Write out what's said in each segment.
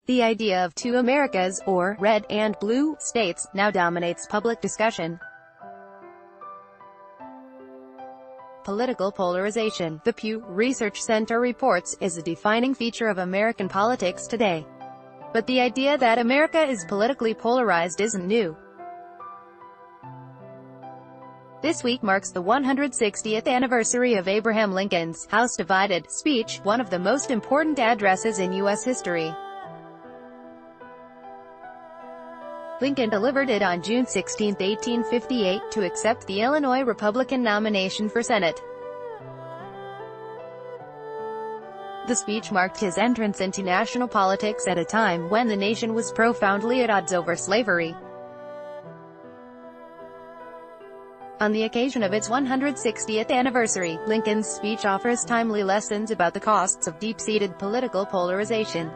The idea of two Americas, or red and blue states, now dominates public discussion. Political polarization, the Pew Research Center reports, is a defining feature of American politics today. But the idea that America is politically polarized isn't new. This week marks the 160th anniversary of Abraham Lincoln's House Divided speech, one of the most important addresses in U.S. history. Lincoln delivered it on June 16, 1858, to accept the Illinois Republican nomination for Senate. The speech marked his entrance into national politics at a time when the nation was profoundly at odds over slavery. On the occasion of its 160th anniversary, Lincoln's speech offers timely lessons about the costs of deep-seated political polarization.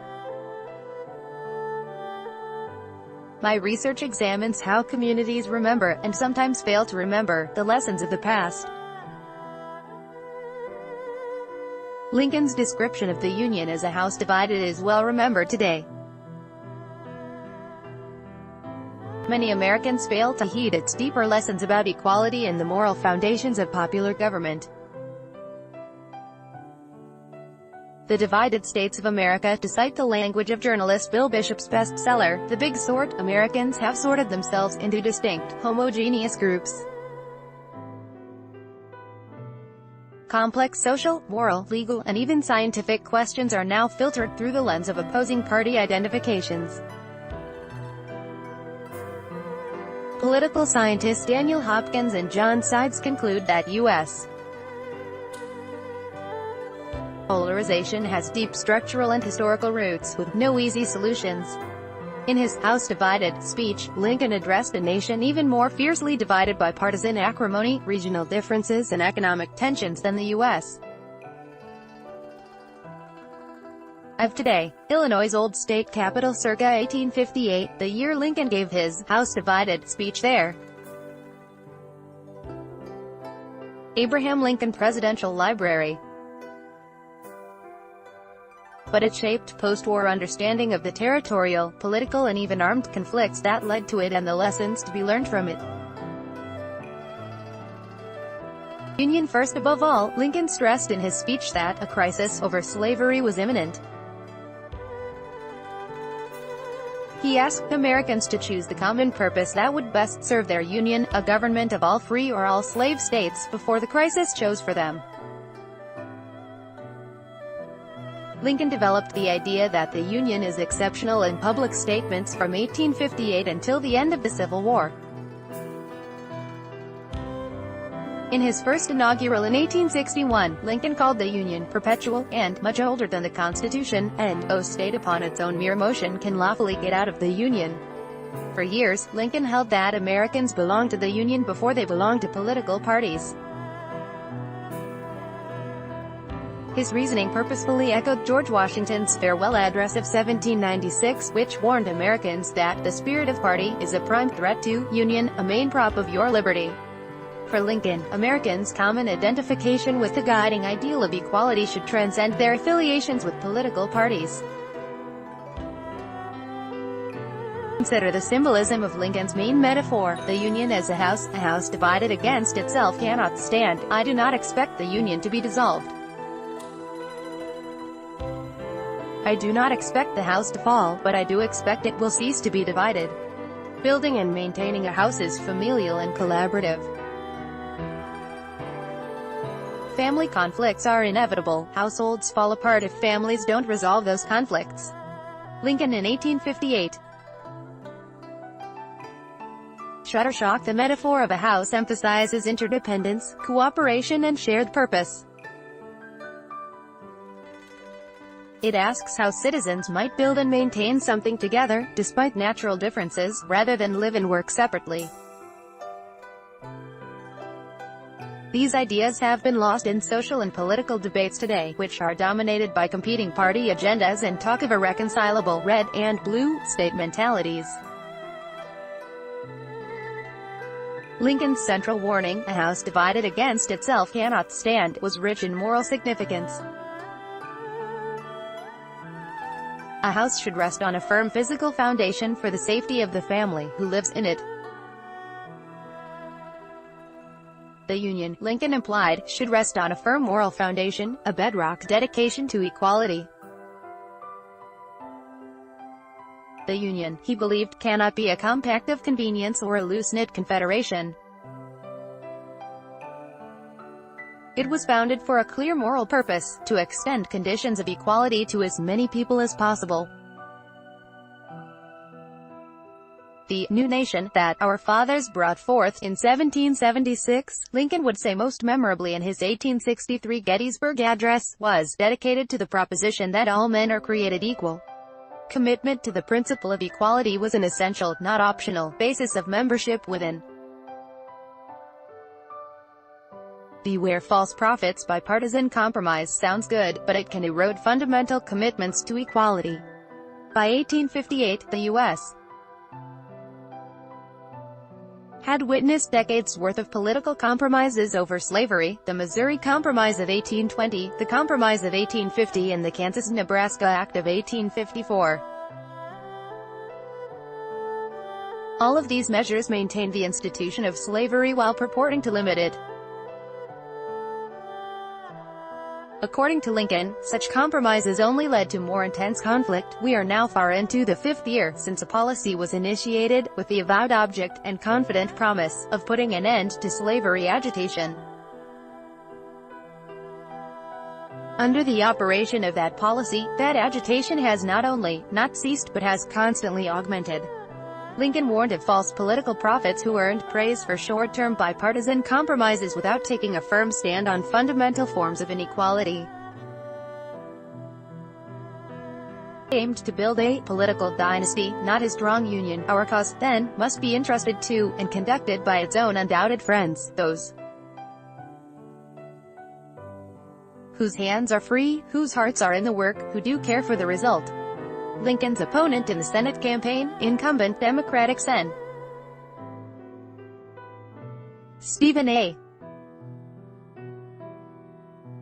My research examines how communities remember, and sometimes fail to remember, the lessons of the past. Lincoln's description of the Union as a house divided is well remembered today. Many Americans fail to heed its deeper lessons about equality and the moral foundations of popular government. The Divided States of America, to cite the language of journalist Bill Bishop's bestseller, The Big Sort, Americans have sorted themselves into distinct, homogeneous groups. Complex social, moral, legal, and even scientific questions are now filtered through the lens of opposing party identifications. Political scientists Daniel Hopkins and John Sides conclude that U.S. polarization has deep structural and historical roots, with no easy solutions. In his House Divided speech, Lincoln addressed a nation even more fiercely divided by partisan acrimony, regional differences, and economic tensions than the U.S. of today. Illinois' old state capital circa 1858, the year Lincoln gave his House Divided speech there. Abraham Lincoln Presidential Library. But it shaped post-war understanding of the territorial, political, and even armed conflicts that led to it and the lessons to be learned from it. Union first above all, Lincoln stressed in his speech that a crisis over slavery was imminent. He asked Americans to choose the common purpose that would best serve their union, a government of all free or all slave states, before the crisis chose for them. Lincoln developed the idea that the Union is exceptional in public statements from 1858 until the end of the Civil War. In his first inaugural in 1861, Lincoln called the Union perpetual, and much older than the Constitution, and no state upon its own mere motion can lawfully get out of the Union. For years, Lincoln held that Americans belonged to the Union before they belonged to political parties. His reasoning purposefully echoed George Washington's farewell address of 1796, which warned Americans that the spirit of party is a prime threat to union, a main prop of your liberty. For Lincoln, Americans' common identification with the guiding ideal of equality should transcend their affiliations with political parties. Consider the symbolism of Lincoln's main metaphor: the Union as a house divided against itself cannot stand. I do not expect the Union to be dissolved. I do not expect the house to fall, but I do expect it will cease to be divided. Building and maintaining a house is familial and collaborative. Family conflicts are inevitable. Households fall apart if families don't resolve those conflicts. Lincoln in 1858. Shuttershock. The metaphor of a house emphasizes interdependence, cooperation, and shared purpose. It asks how citizens might build and maintain something together, despite natural differences, rather than live and work separately. These ideas have been lost in social and political debates today, which are dominated by competing party agendas and talk of irreconcilable red and blue state mentalities. Lincoln's central warning, "A house divided against itself cannot stand," was rich in moral significance. A house should rest on a firm physical foundation for the safety of the family who lives in it. The Union, Lincoln implied, should rest on a firm moral foundation, a bedrock dedication to equality. The Union, he believed, cannot be a compact of convenience or a loose-knit confederation. It was founded for a clear moral purpose, to extend conditions of equality to as many people as possible. The new nation that our fathers brought forth in 1776, Lincoln would say most memorably in his 1863 Gettysburg Address, was dedicated to the proposition that all men are created equal. Commitment to the principle of equality was an essential, not optional, basis of membership within. Beware false prophets. Bipartisan compromise sounds good, but it can erode fundamental commitments to equality. By 1858, the U.S. had witnessed decades' worth of political compromises over slavery: the Missouri Compromise of 1820, the Compromise of 1850 and the Kansas-Nebraska Act of 1854. All of these measures maintained the institution of slavery while purporting to limit it. According to Lincoln, such compromises only led to more intense conflict. We are now far into the 5th year since a policy was initiated, with the avowed object, and confident promise, of putting an end to slavery agitation. Under the operation of that policy, that agitation has not only not ceased but has constantly augmented. Lincoln warned of false political prophets who earned praise for short-term bipartisan compromises without taking a firm stand on fundamental forms of inequality. He aimed to build a political dynasty, not a strong union. Our cause, then, must be entrusted to, and conducted by its own undoubted friends, those whose hands are free, whose hearts are in the work, who do care for the result. Lincoln's opponent in the Senate campaign, incumbent Democratic Sen. Stephen A.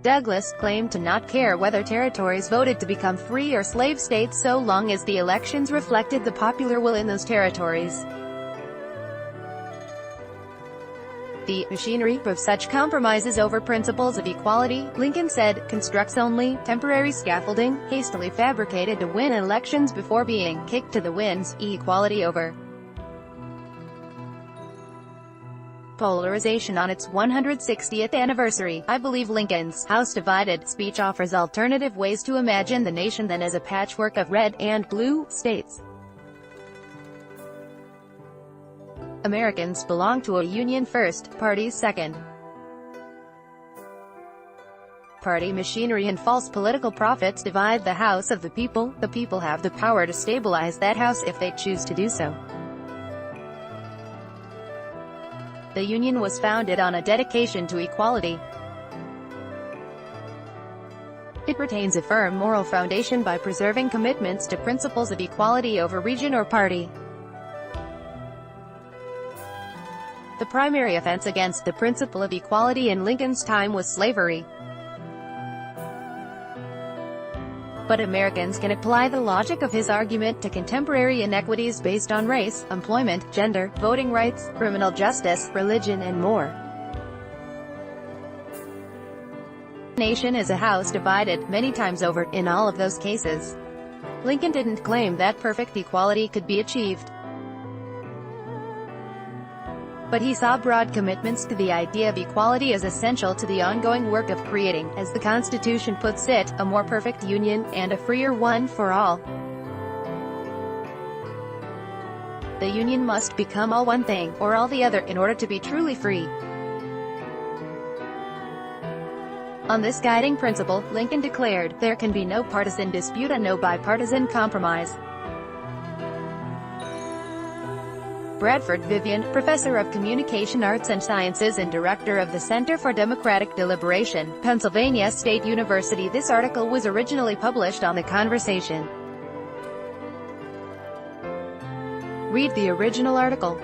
Douglas, claimed to not care whether territories voted to become free or slave states so long as the elections reflected the popular will in those territories. The machinery of such compromises over principles of equality, Lincoln said, constructs only temporary scaffolding, hastily fabricated to win elections before being kicked to the winds. Equality over polarization. On its 160th anniversary, I believe Lincoln's House Divided speech offers alternative ways to imagine the nation than as a patchwork of red and blue states. Americans belong to a union first, parties second. Party machinery and false political prophets divide the house of the people. The people have the power to stabilize that house if they choose to do so. The Union was founded on a dedication to equality. It retains a firm moral foundation by preserving commitments to principles of equality over region or party. The primary offense against the principle of equality in Lincoln's time was slavery. But Americans can apply the logic of his argument to contemporary inequities based on race, employment, gender, voting rights, criminal justice, religion and more. The nation is a house divided, many times over, in all of those cases. Lincoln didn't claim that perfect equality could be achieved. But he saw broad commitments to the idea of equality as essential to the ongoing work of creating, as the Constitution puts it, a more perfect union, and a freer one for all. The Union must become all one thing, or all the other, in order to be truly free. On this guiding principle, Lincoln declared, there can be no partisan dispute and no bipartisan compromise. Bradford Vivian, professor of Communication Arts and Sciences and director of the Center for Democratic Deliberation, Pennsylvania State University. This article was originally published on The Conversation. Read the original article.